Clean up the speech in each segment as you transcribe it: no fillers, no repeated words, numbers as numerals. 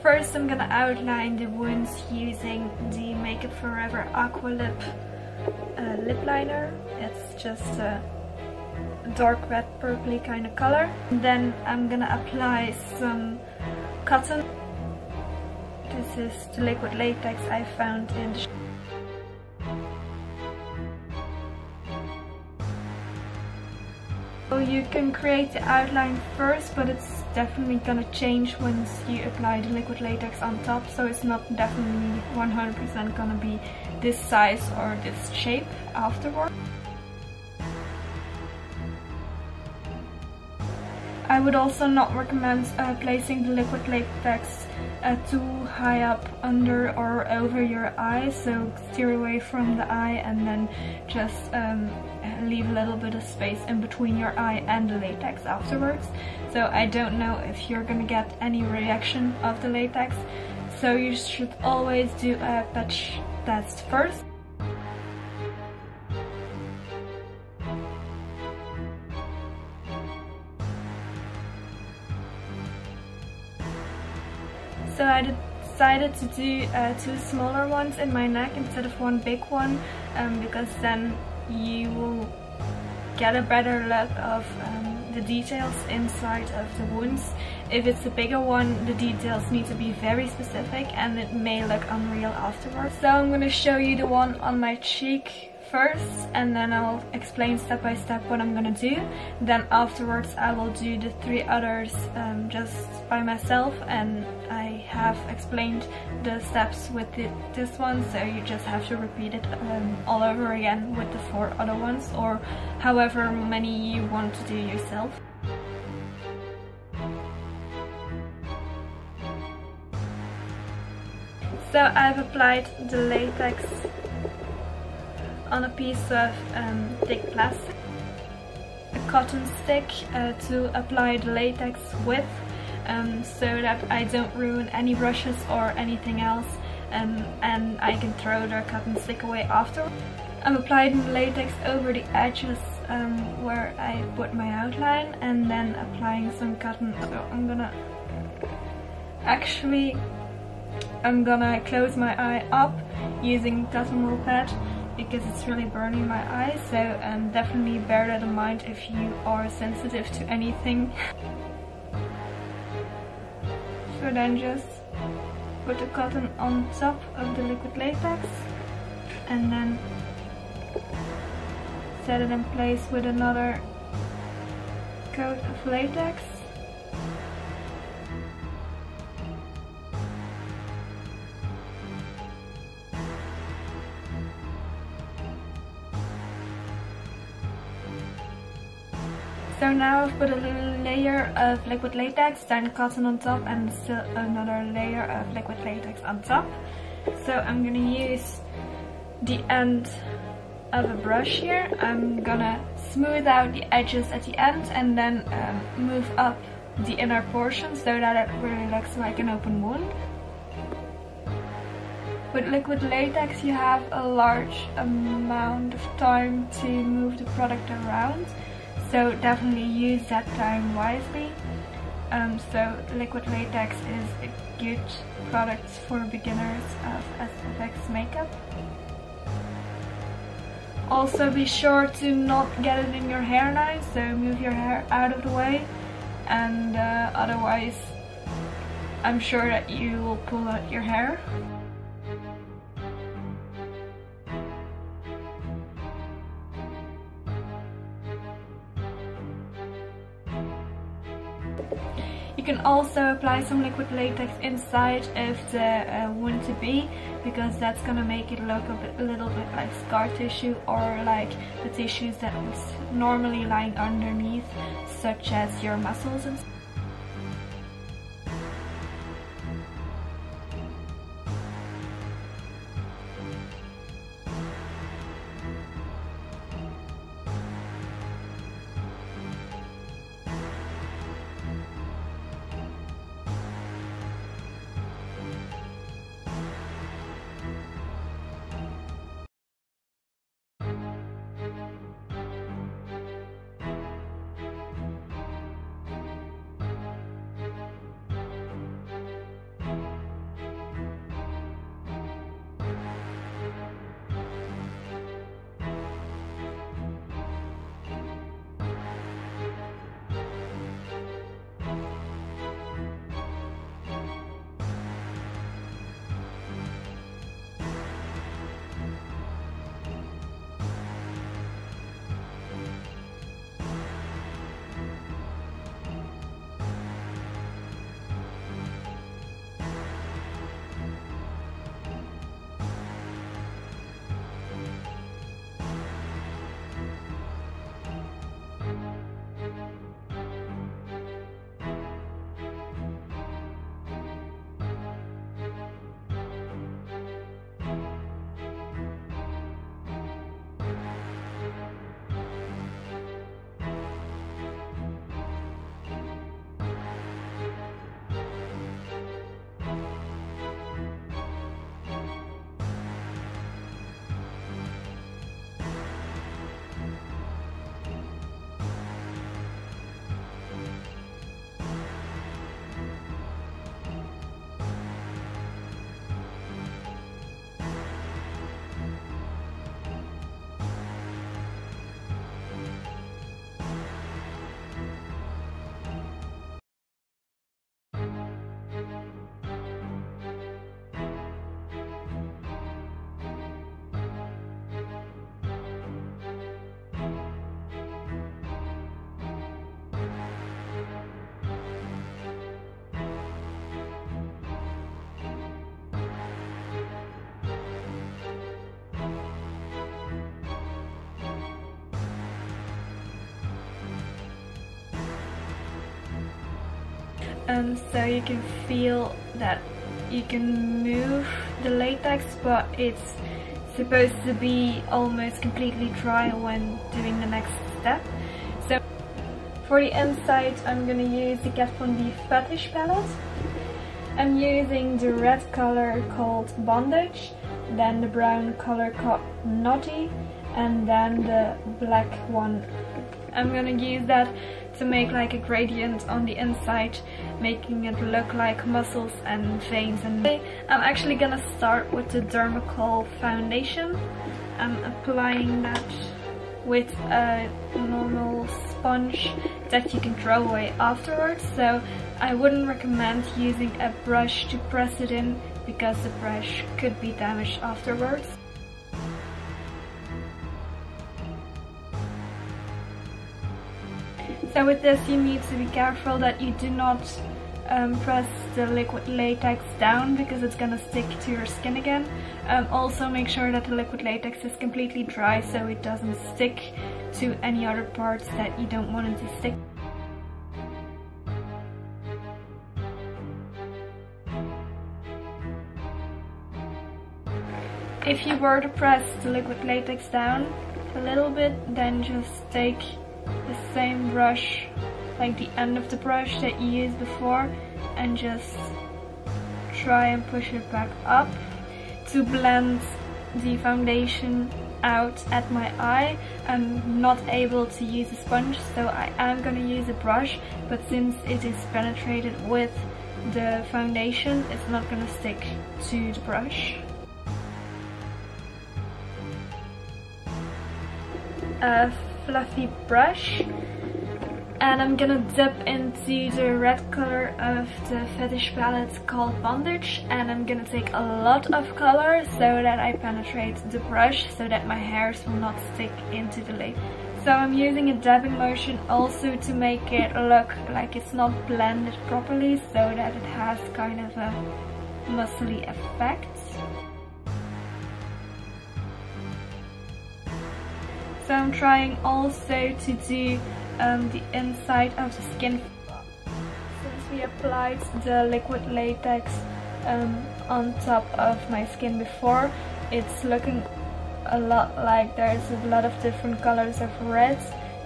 first I'm gonna outline the wounds using the Makeup Forever Aqua Lip lip liner. It's just a dark red purpley kind of color. And then I'm gonna apply some cotton. This is the liquid latex I found in the So you can create the outline first, but it's definitely gonna change once you apply the liquid latex on top, so it's not definitely 100% gonna be this size or this shape afterward. I would also not recommend placing the liquid latex too high up under or over your eye, so steer away from the eye and then just leave a little bit of space in between your eye and the latex afterwards. So I don't know if you're gonna get any reaction of the latex, so you should always do a patch test first. So I decided to do 2 smaller ones in my neck instead of 1 big one, because then you will get a better look of the details inside of the wounds. If it's a bigger one, the details need to be very specific and it may look unreal afterwards. So I'm going to show you the one on my cheek first, and then I'll explain step by step what I'm gonna do. Then afterwards I will do the 3 others just by myself, and I have explained the steps with this one, so you just have to repeat it all over again with the 4 other ones, or however many you want to do yourself. So I've applied the latex on a piece of thick plastic, a cotton stick to apply the latex with, so that I don't ruin any brushes or anything else, and I can throw the cotton stick away after. I'm applying the latex over the edges where I put my outline, and then applying some cotton. So I'm gonna close my eye up using cotton wool pad, because it's really burning my eyes, so definitely bear that in mind if you are sensitive to anything. So then just put the cotton on top of the liquid latex and then set it in place with another coat of latex. So now I've put a little layer of liquid latex, then cotton on top, and still another layer of liquid latex on top. So I'm gonna use the end of a brush here. I'm gonna smooth out the edges at the end and then move up the inner portion so that it really looks like an open wound. With liquid latex you have a large amount of time to move the product around, so definitely use that time wisely. So liquid latex is a good product for beginners of SFX makeup. Also be sure to not get it in your hairline, so move your hair out of the way, and otherwise I'm sure that you will pull out your hair. You can also apply some liquid latex inside of the wound to be, because that's gonna make it look a little bit like scar tissue, or like the tissues that was normally lying underneath, such as your muscles and stuff. so you can feel that you can move the latex, but it's supposed to be almost completely dry when doing the next step. So for the inside I'm gonna use the Kat Von D Fetish palette. I'm using the red color called Bondage, then the brown color called Naughty, and then the black one. I'm gonna use that to make like a gradient on the inside, making it look like muscles and veins. And I'm actually gonna start with the Dermacol foundation. I'm applying that with a normal sponge that you can throw away afterwards, so I wouldn't recommend using a brush to press it in because the brush could be damaged afterwards. So with this you need to be careful that you do not press the liquid latex down because it's gonna stick to your skin again. Also make sure that the liquid latex is completely dry so it doesn't stick to any other parts that you don't want it to stick. If you were to press the liquid latex down a little bit, then just take the same brush, like the end of the brush that you used before, and just try and push it back up to blend the foundation out at my eye. I'm not able to use a sponge, so I am going to use a brush, but since it is penetrated with the foundation, it's not going to stick to the brush. A fluffy brush, and I'm gonna dip into the red color of the Fetish palette called Bondage, and I'm gonna take a lot of color so that I penetrate the brush so that my hairs will not stick into the lace. So I'm using a dabbing motion also to make it look like it's not blended properly, so that it has kind of a muscly effect. So I'm trying also to do the inside of the skin. Since we applied the liquid latex on top of my skin before, it's looking a lot like there's a lot of different colors of red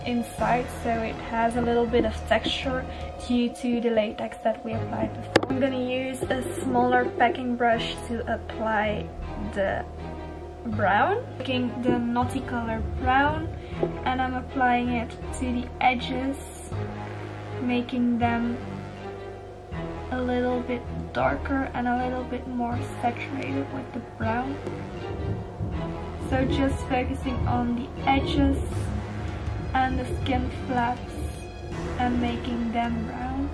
inside, so it has a little bit of texture due to the latex that we applied before. I'm gonna use a smaller packing brush to apply the brown, taking the Naughty color brown, and I'm applying it to the edges, making them a little bit darker and a little bit more saturated with the brown. So just focusing on the edges and the skin flaps and making them brown.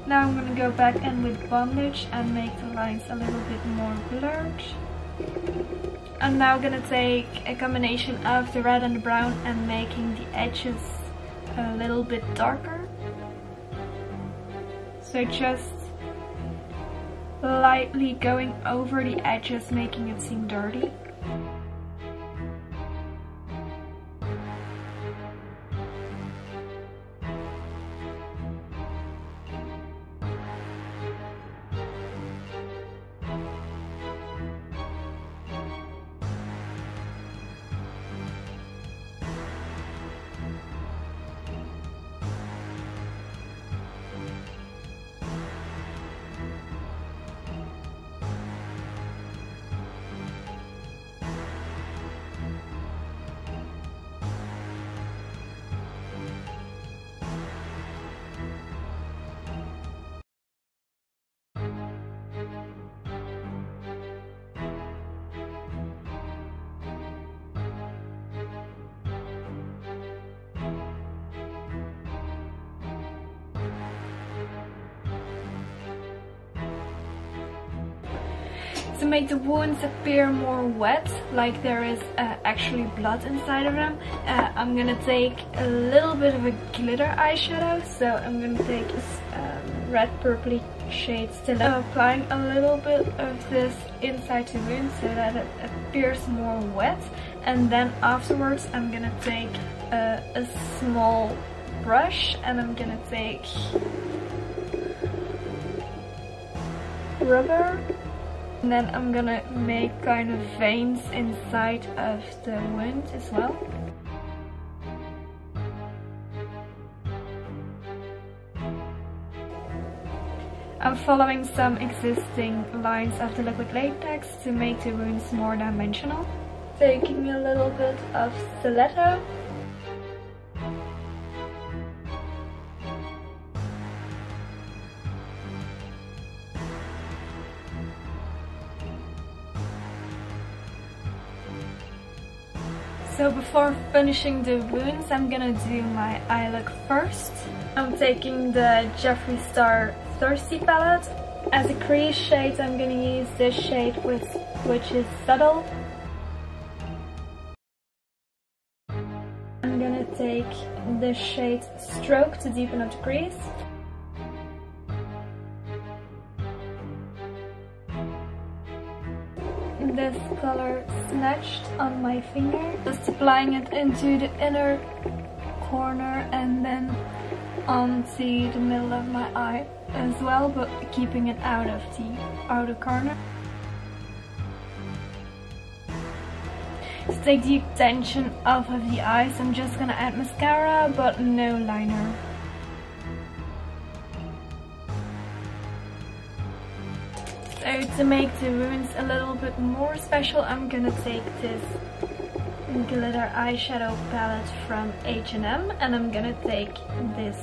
Now I'm gonna go back in with Bondage and make the lines a little bit more blurred. I'm now gonna take a combination of the red and the brown and making the edges a little bit darker. So just lightly going over the edges, making it seem dirty. To make the wounds appear more wet, like there is actually blood inside of them, I'm gonna take a little bit of a glitter eyeshadow. So I'm gonna take this red purpley shade still. I'm applying a little bit of this inside the wound so that it appears more wet, and then afterwards I'm gonna take a small brush and I'm gonna take rubber, and then I'm gonna make kind of veins inside of the wound as well. I'm following some existing lines of the liquid latex to make the wounds more dimensional. Taking a little bit of stiletto. So before finishing the wounds, I'm gonna do my eye look first. I'm taking the Jeffree Star Thirsty palette. As a crease shade, I'm gonna use this shade which is Subtle. I'm gonna take this shade Stroke to deepen up the crease. This color Snatched on my finger. Just applying it into the inner corner and then onto the middle of my eye as well, but keeping it out of the outer corner. To take the tension off of the eyes, I'm just gonna add mascara, but no liner. So to make the wounds a little bit more special, I'm gonna take this glitter eyeshadow palette from H&M and I'm gonna take this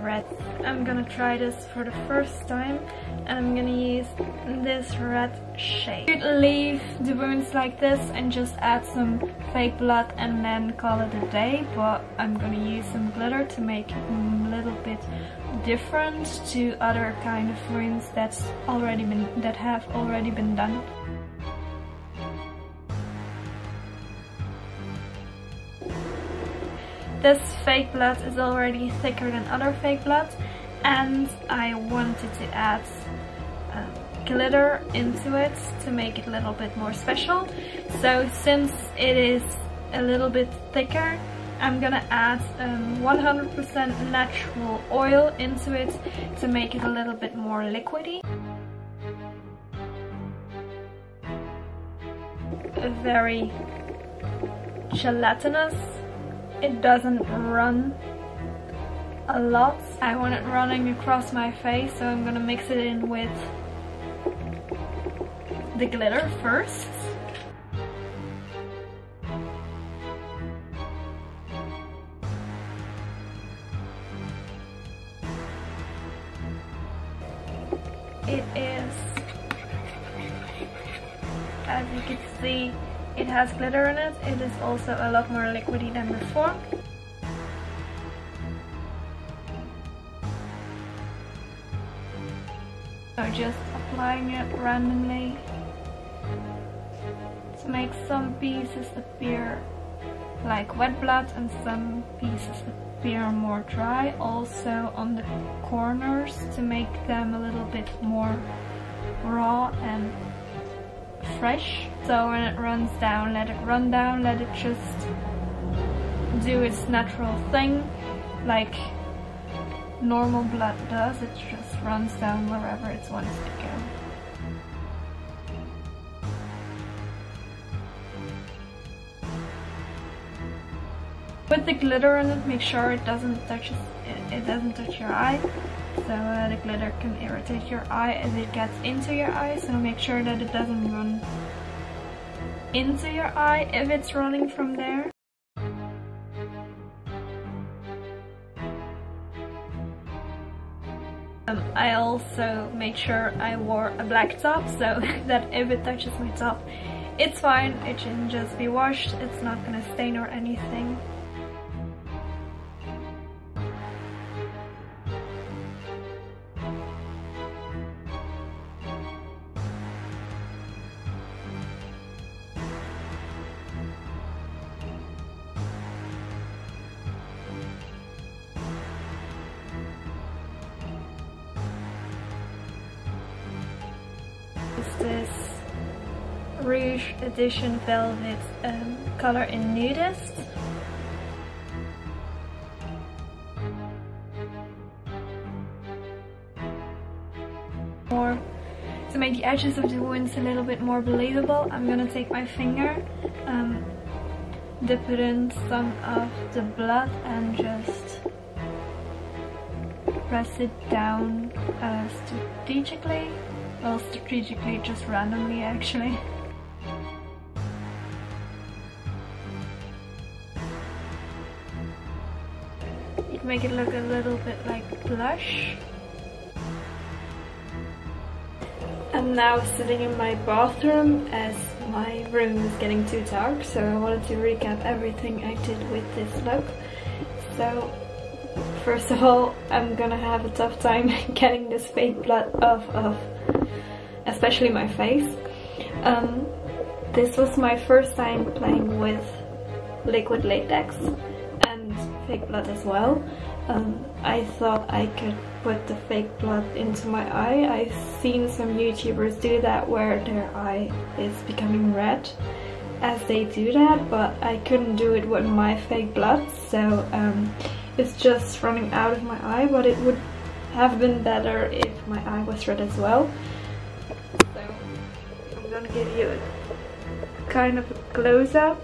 red. I'm gonna try this for the first time and I'm gonna use this red shade. You could leave the wounds like this and just add some fake blood and then call it a day, but I'm gonna use some glitter to make it a little bit different to other kind of wounds that have already been done. This fake blood is already thicker than other fake blood, and I wanted to add glitter into it to make it a little bit more special. So since it is a little bit thicker, I'm gonna add 100% natural oil into it to make it a little bit more liquidy. Very gelatinous. It doesn't run a lot. I want it running across my face, so I'm gonna mix it in with the glitter first. It is, as you can see, it has glitter in it. It is also a lot more liquidy than before. So just applying it randomly to make some pieces appear like wet blood and some pieces appear more dry. Also on the corners to make them a little bit more raw and fresh. So when it runs down, let it run down, let it just do its natural thing like normal blood does. It just runs down wherever it wants to go. With the glitter in it, make sure it doesn't touch your eye. So the glitter can irritate your eye as it gets into your eye, so make sure that it doesn't run into your eye if it's running from there. I also made sure I wore a black top so that if it touches my top, it's fine, it can just be washed, it's not gonna stain or anything. this Rouge Edition Velvet color in Nudist. To make the edges of the wounds a little bit more believable, I'm gonna take my finger, dip it in some of the blood and just press it down strategically. Well, strategically, just randomly actually. You'd make it look a little bit like blush. I'm now sitting in my bathroom as my room is getting too dark, so I wanted to recap everything I did with this look. So first of all, I'm gonna have a tough time getting this fake blood off of especially my face. This was my first time playing with liquid latex and fake blood as well. I thought I could put the fake blood into my eye. I've seen some YouTubers do that where their eye is becoming red as they do that, but I couldn't do it with my fake blood, so it's just running out of my eye, but it would have been better if my eye was red as well. So I'm gonna give you a kind of a close-up.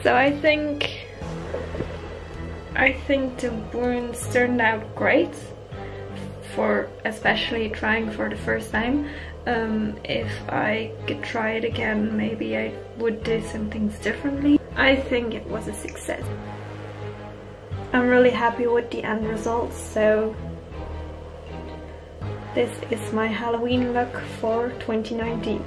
So I think the wounds turned out great, for especially trying for the first time. If I could try it again, maybe I would do some things differently. I think it was a success. I'm really happy with the end results, so this is my Halloween look for 2019.